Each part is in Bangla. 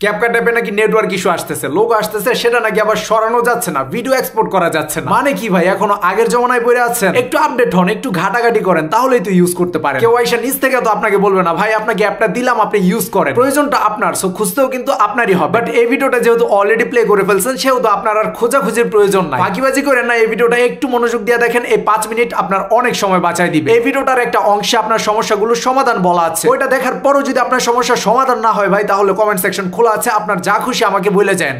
ক্যাপকাট অ্যাপে নাকি নেটওয়ার্ক ইস্যু আসতেছে, লোগো আসতেছে, সেটা নাকি আবার সরানো যাচ্ছে না, ভিডিও এক্সপোর্ট করা যাচ্ছে না। মানে কি ভাই, এখনো আগের জমানায় পড়ে আছেন? একটু আপডেট হন, একটু ঘাটাঘাটি করেন, তাহলেই তো ইউজ করতে পারেন। কেউ আইসা নিজ থেকে তো আপনাকে বলবে না ভাই আপনাকে অ্যাপটা দিলাম আপনি ইউজ করেন, প্রয়োজনটা আপনার, সো খুঁজতেও কিন্তু আপনারই হবে। বাট এই ভিডিওটা যেহেতু অলরেডি প্লে করে ফেলছেন, সেহেতু আপনার আর খোঁজাখুঁজির প্রয়োজন নাই। ফাঁকিবাজি করেন না, এই ভিডিওটা একটু মনোযোগ দিয়ে দেখেন, এই 5 মিনিট আপনার অনেক সময় বাঁচাই দিবে। এই ভিডিওটার একটা অংশে আপনার সমস্যাগুলোর সমাধান বলা আছে, ওইটা দেখার পরও যদি আপনার সমস্যার সমাধান না হয় ভাই, তাহলে কমেন্ট সেকশন খোলা আছে, আপনার যা খুশি আমাকে বলে যান।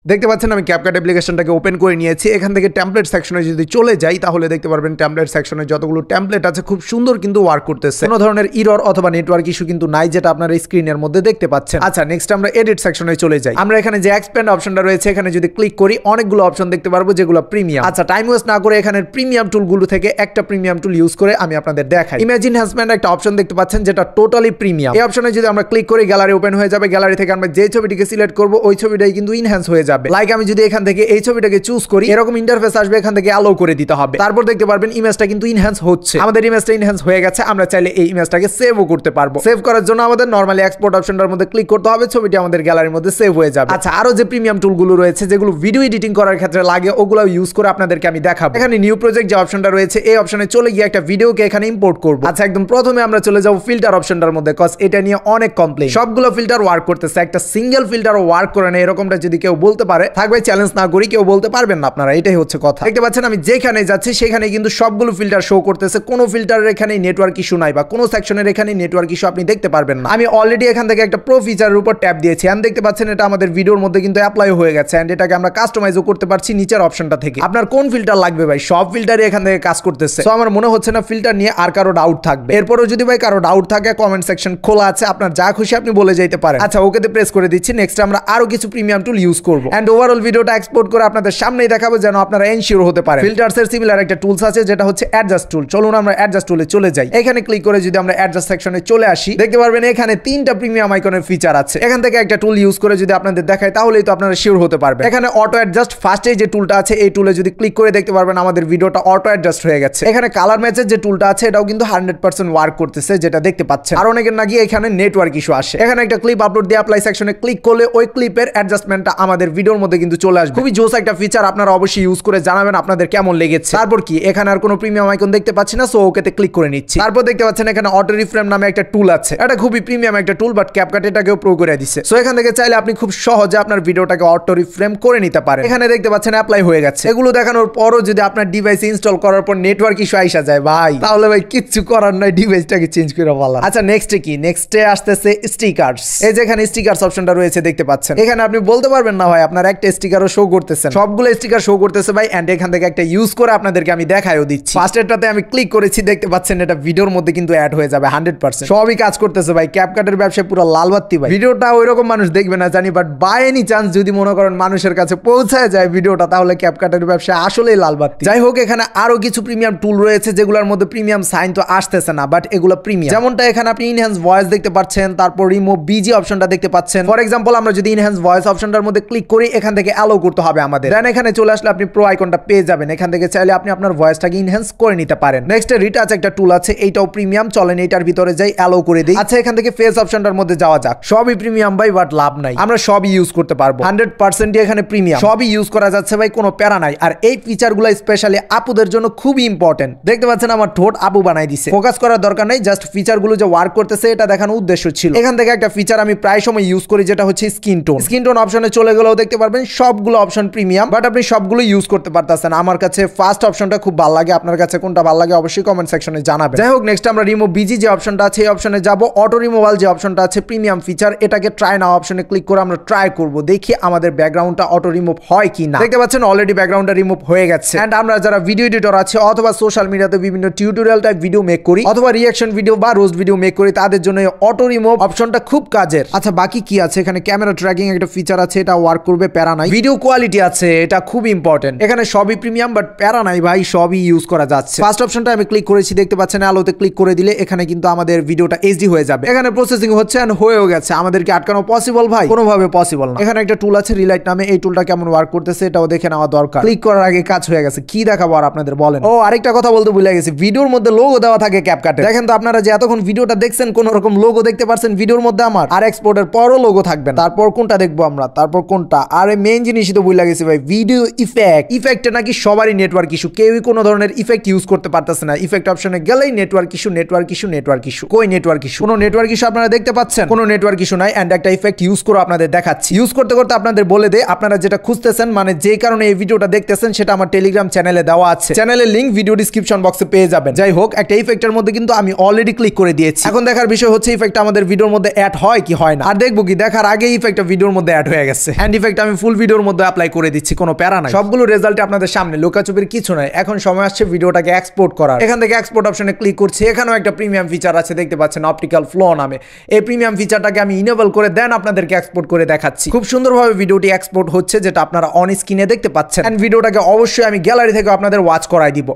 দেখতে পাচ্ছেন আমি ক্যাপকাট অ্যাপ্লিকেশনটাকে ওপেন করে নিয়েছি। এখান থেকে টেমপ্লেট সেকশনে যদি চলে যাই তাহলে দেখতে পারবেন টেমপ্লেট সেকশনে যতগুলো টেমপ্লেট আছে খুব সুন্দর কিন্তু ওয়ার্ক করতেছে, কোনো ধরনের ইরর অথবা নেটওয়ার্ক ইস্যু কিন্তু নাই, যেটা আপনারা স্ক্রিনের মধ্যে দেখতে পাচ্ছেন। আচ্ছা, নেক্সট আমরা এডিট সেকশনে চলে যাই। আমরা এখানে যে এক্সপ্যান্ড অপশনটা রয়েছে এখানে যদি ক্লিক করি অনেকগুলো অপশন দেখতে পারবো যেগুলো প্রিমিয়াম। আচ্ছা, টাইম ওয়েস্ট না করে এখানে প্রিমিয়াম টুলগুলো থেকে একটা প্রিমিয়াম টুল ইউজ করে আমি আপনাদের দেখাই। ইমেজ এনহ্যান্সমেন্ট একটা অপশন দেখতে পাচ্ছেন যেটা টোটালি প্রিমিয়াম। এই অপশনে যদি আমরা ক্লিক করি গ্যালারি ওপেন হয়ে যাবে। গ্যালারি থেকে আমরা যে ছবিটিকে সিলেক্ট করব ওই ছবিটাই কিন্তু ইনহ্যান্স হয়ে যাবে। লাইক আমি যদি এখান থেকে এই ছবিটাকে চুজ করি, এরকম ইন্টারফেস আসবে, এখান থেকে অ্যালাউ করে দিতে হবে। তারপর দেখতে পারবেন ইমেজটা কিন্তু ইনহ্যান্স হচ্ছে। আমাদের ইমেজটা ইনহ্যান্স হয়ে গেছে। আমরা চাইলে এই ইমেজটাকে সেভও করতে পারবো। সেভ করার জন্য আমাদের নরমালি এক্সপোর্ট অপশনটার মধ্যে ক্লিক করতে হবে, ছবিটি আমাদের গ্যালারির মধ্যে সেভ হয়ে যাবে। আচ্ছা, আরো যে প্রিমিয়াম টুলগুলো রয়েছে যেগুলো ভিডিও এডিটিং করার ক্ষেত্রে লাগে ওগুলো ইউজ করে আপনাদেরকে আমি দেখাবো। এখানে নিউ প্রজেক্ট যে অপশনটা রয়েছে এই অপশনে চলে গিয়ে একটা ভিডিওকে এখানে ইম্পোর্ট করব। আচ্ছা, একদম প্রথমে আমরা চলে যাব ফিল্টার অপশনটার মধ্যে, কজ এটা নিয়ে অনেক কমপ্লেইন। সবগুলো ফিল্টার ওয়ার্ক করতেছে, একটা সিঙ্গেল ফিল্টারও ওয়ার্ক করে না, এরকমটা যদি কেউ বলতে পারে থাকবে চ্যালেঞ্জ না করি, কেউ বলতে পারবেন না আপনারা, এটাই হচ্ছে কথা। দেখতে পাচ্ছেন আমি যেখানে যাচ্ছি সেখানে কিন্তু সবগুলো ফিল্টার শো করতেছে, কোনো ফিল্টারের এখানে নেটওয়ার্ক ইস্যু নাই বা কোনো সেকশনের এখানে নেটওয়ার্ক ইস্যু আপনি দেখতে পারবেন না। আমি অলরেডি এখান থেকে একটা প্রো ফিচারের উপর ট্যাপ দিয়েছি, এন্ড দেখতে পাচ্ছেন এটা আমাদের ভিডিওর মধ্যে কিন্তু অ্যাপ্লাই হয়ে গেছে, এন্ড এটাকে আমরা কাস্টমাইজও করতে পারছি নিচের অপশনটা থেকে। আপনার কোন ফিল্টার লাগবে ভাই, সব ফিল্টারই এখান থেকে কাজ করতেছে। সো আমার মনে হচ্ছে না ফিল্টার নিয়ে আর কারো ডাউট থাকবে। এরপরও যদি ভাই কারো ডাউট থাকে কমেন্ট সেকশন খোলা আছে, আপনার যা খুশি আপনি বলে যেতে পারেন। আচ্ছা, ওকেতে প্রেস করে দিচ্ছি। নেক্সট আমরা আরো কিছু প্রিমিয়াম টুল ইউজ করব, এন্ড ওভারঅল ভিডিওটা এক্সপোর্ট করে আপনাদের সামনেই দেখাবো যেন আপনারা এনশিওর হতে পারে। ফিল্টারসের সিমিলার একটা টুলস আছে যেটা হচ্ছে অ্যাডজাস্ট টুল। চলুন আমরা অ্যাডজাস্ট টুলে চলে যাই। এখানে ক্লিক করে যদি আমরা অ্যাডজাস্ট সেকশনে চলে আসি দেখতে পারবেন এখানে 3টা প্রিমিয়াম আইকনের ফিচার আছে। এখান থেকে একটা টুল ইউজ করে যদি আপনাদের দেখাই তাহলেই তো আপনারা শিওর হতে পারবেন। এখানে অটো অ্যাডজাস্ট ফার্স্টে যে টুলটা আছে এই টুলে যদি ক্লিক করে দেখতে পারবেন আমাদের ভিডিওটা অটো অ্যাডজাস্ট হয়ে গেছে। এখানে কালার ম্যাচের যে টুলটা আছে এটাও কিন্তু 100% ওয়ার্ক করতেছে, যেটা দেখতে পাচ্ছেন। আর অনেকের নাকি এখানে নেটওয়ার্ক ইস্যু আসে। এখানে একটা ক্লিপ আপলোড দিয়ে অ্যাপ্লাই সেকশনে ক্লিক করলে ওই ক্লিপের অ্যাডজাস্টমেন্টটা আমাদের ভিডিওর মধ্যে কিন্তু চলে আসবে। খুবই জোস একটা ফিচার, আপনারা অবশ্যই ইউজ করে জানাবেন আপনাদের কেমন লেগেছে। তারপর কি এখানে আর কোনো প্রিমিয়াম আইকন দেখতে পাচ্ছি না, সো ওকেতে ক্লিক করে নিচ্ছি। তারপর দেখতে পাচ্ছেন এখানে অটো রিফ্রেম নামে একটা টুল আছে। এটা খুবই প্রিমিয়াম একটা টুল, বাট ক্যাপকাট এটাকেও প্রো করে দিছে। সো এখান থেকে চাইলে আপনি খুব সহজে আপনার ভিডিওটাকে অটো রিফ্রেম করে নিতে পারেন। এখানে দেখতে পাচ্ছেন অ্যাপ্লাই হয়ে গেছে। এগুলো দেখানোর পরও যদি আপনার ডিভাইসে ইনস্টল করার পর নেটওয়ার্ক ইস্যু আইসা যায় ভাই, তাহলে ভাই কিচ্ছু করার নাই, ডিভাইসটাকে চেঞ্জ করে বলা। আচ্ছা, নেক্সটে কি? নেক্সটে আসতেছে স্টিকারস। এই যে এখানে স্টিকারস অপশনটা রয়েছে দেখতে পাচ্ছেন। এখানে আপনি বলতে পারবেন না ভাই আপনার একটা স্টিকারও শো করতেছে, সবগুলো স্টিকার শো করতেছে ভাই, এন্ড এখান থেকে একটা ইউজ করে আপনাদেরকে আমি দেখাইও দিচ্ছি। ফার্স্ট এটাতে আমি ক্লিক করেছি, দেখতে পাচ্ছেন এটা ভিডিওর মধ্যে কিন্তু অ্যাড হয়ে যাবে 100%। সবই কাজ করতেছে ভাই, ক্যাপকাটের ব্যবসায় পুরো লাল বাত্তি ভাই। ভিডিওটা ওইরকম মানুষ দেখবে না জানি, বাট বাই এনি চান্স যদি মনে করেন মানুষের কাছে পৌঁছায় যায় ভিডিওটা, তাহলে ক্যাপকাটের ব্যবসায় আসলেই লাল বাত্তি। যাই হোক, এখানে আরো কিছু প্রিমিয়াম টুল রয়েছে যেগুলোর মধ্যে প্রিমিয়াম সাইন তো আসতেছে না, বাট এগুলো প্রিমিয়াম। যেমনটা এখানে আপনি ইনহ্যান্স ভয়েস দেখতে পাচ্ছেন, তারপর রিমুভ বিজি অপশনটা দেখতে পাচ্ছেন। ফর এক্সাম্পল আমরা যদি ইনহ্যান্স ভয়েস অপশনটার মধ্যে ক্লিক করি এখান থেকে অ্যালাউ করতে হবে আমাদের, দেন এখানে চলে আসলে আপনি প্রো আইকনটা পেয়ে যাবেন। এখান থেকে চাইলে আপনি আপনার ভয়েসটাকে ইনহ্যান্স করে নিতে পারেন। নেক্সট রিটাচ একটা টুল আছে, এইটাও প্রিমিয়াম। চলেন এইটার ভিতরে যাই, অ্যালাউ করে দিই। আচ্ছা, এখান থেকে ফেস অপশনটার মধ্যে যাওয়া যাক। সবই প্রিমিয়াম ভাই, বাট লাভ নাই, আমরা সবই ইউজ করতে পারবো 100%। এখানে প্রিমিয়াম, সবই ইউজ করা যাচ্ছে ভাই, কোনো প্যারা নাই। আর এই ফিচারগুলো স্পেশালি আপুদের জন্য খুবই ইম্পর্টেন্ট। দেখতে পাচ্ছেন আমার ঠোঁট আপু বানাই দিছে, ফোকাস করার দরকার নাই, জাস্ট ফিচারগুলো যে ওয়ার্ক করতেছে এটা দেখানোর উদ্দেশ্য ছিল। এখান থেকে একটা ফিচার আমি প্রায় সময় ইউজ করি যেটা হচ্ছে স্কিন টোন। স্কিন টোন অপশনে চলে গেলেও দেখতে পারবেন সবগুলো অপশন প্রিমিয়াম, বাট আপনি সবগুলো ইউজ করতে পারতেছেন। আমার কাছে ফার্স্ট অপশনটা খুব ভালো লাগে, আপনার কাছে কোনটা ভালো লাগে অবশ্যই কমেন্ট সেকশনে জানাবেন। যাই হোক, নেক্সট আমরা রিমুভ বিজি যে অপশনটা আছে এই অপশনে যাব। অটো রিমুভাল যে অপশনটা আছে প্রিমিয়াম ফিচার, এটাকে ট্রাই নাও অপশনে ক্লিক করে আমরা ট্রাই করব, দেখি আমাদের ব্যাকগ্রাউন্ডটা অটো রিমুভ হয় কি না। দেখতে পাচ্ছেন অলরেডি ব্যাকগ্রাউন্ডটা রিমুভ হয়ে গেছে। এন্ড আমরা যারা ভিডিও এডিটর আছে অথবা সোশ্যাল মিডিয়াতে বিভিন্ন টিউটোরিয়াল টাইপ ভিডিও মেক করি অথবা রিঅ্যাকশন ভিডিও বা রোস্ট ভিডিও মেক করি, তাদের জন্য অটো রিমুভ অপশনটা খুব কাজের। আচ্ছা, বাকি কি আছে? এখানে ক্যামেরা ট্র্যাকিং একটা ফিচার আছে, এটা ওয়ার্ক করবে করবে, প্যারা নাই। ভিডিও কোয়ালিটি আছে, এটা খুব ইম্পর্টেন্ট। এখানে সবই প্রিমিয়াম, বাট প্যারা নাই ভাই, সবই ইউজ করা যাচ্ছে। ফার্স্ট অপশনটা আমি ক্লিক করেছি, দেখতে পাচ্ছেন আলোতে ক্লিক করে দিলে এখানে কিন্তু আমাদের ভিডিওটা এইচডি হয়ে যাবে। এখানে প্রসেসিং হচ্ছে এন্ড হয়েও গেছে। আমাদেরকে আটকানো পসিবল ভাই? কোনোভাবে পসিবল না। এখানে একটা টুল আছে রিলাইট নামে, এই টুলটা কেমন ওয়ার্ক করতেছে এটাও দেখে নেওয়া দরকার। ক্লিক করার আগে কাজ হয়ে গেছে, কি দেখাবো আর আপনাদের বলেন। ও আরেকটা কথা বলতে ভুলে গেছি, ভিডিওর মধ্যে লোগো দেওয়া থাকে ক্যাপকাটে। দেখেন তো আপনারা যে এতক্ষণ ভিডিওটা দেখছেন কোন রকম লোগো দেখতে পারছেন ভিডিওর মধ্যে আমার, আর এক্সপোর্টের পরও লোগো থাকবে না। তারপর কোনটা দেখবো আমরা, তারপর কোনটা? আরে মেইন জিনিসই তো ভুলে গেছি ভাই, ভিডিও ইফেক্ট। ইফেক্টে নাকি সবারই নেটওয়ার্ক ইস্যু, কেউই কোনো ধরনের ইফেক্ট ইউজ করতে পারতেছে না। ইফেক্ট অপশনে গেলেই network issue, network issue, network issue. কই নেটওয়ার্ক ইস্যু? কোনো নেটওয়ার্ক ইস্যু আপনারা দেখতে পাচ্ছেন? কোনো নেটওয়ার্ক ইস্যু নাই। এন্ড একটা ইফেক্ট ইউজ করে আপনাদের দেখাচ্ছি। ইউজ করতে করতে আপনাদের বলে দে, আপনারা যেটা খুঁজতেছেন মানে যে কারণে এই ভিডিওটা দেখতেছেন সেটা আমার টেলিগ্রাম চ্যানেলে দেওয়া আছে। চ্যানেলের লিংক ভিডিও ডিসক্রিপশন বক্সে পেয়ে যাবেন। যাই হোক, একটা ইফেক্টের মধ্যে কিন্তু আমি অলরেডি ক্লিক করে দিয়েছি। এখন দেখার বিষয় হচ্ছে ইফেক্ট আমাদের ভিডিওর মধ্যে অ্যাড হয় কি হয় না। আর দেখবো কি, দেখার আগে ইফেক্টটা ভিডিওর মধ্যে অ্যাড হয়ে গেছে। এন্ড ইফেক্ট আমি ফুল ভিডিওর মধ্যে অ্যাপ্লাই করে দিচ্ছি, কোনো প্যারা নাই। সবগুলো রেজাল্ট আপনাদের সামনে, লোকাচুপির কিছু নাই। এখন সময় আসছে ভিডিওটাকে এক্সপোর্ট করার। এখান থেকে এক্সপোর্ট অপশনে ক্লিক করছি। এখানেও একটা প্রিমিয়াম ফিচার আছে, দেখতে পাচ্ছেন অপটিক্যাল ফ্লো নামে। এই প্রিমিয়াম ফিচারটাকে আমি ইনেবল করে দেন আপনাদেরকে এক্সপোর্ট করে দেখাচ্ছি। খুব সুন্দরভাবে ভিডিওটি এক্সপোর্ট হচ্ছে, যেটা আপনারা অন স্ক্রিনে দেখতে পাচ্ছেন। এন্ড ভিডিওটাকে অবশ্যই আমি গ্যালারি থেকে আপনাদের ওয়াচ করাই দিব।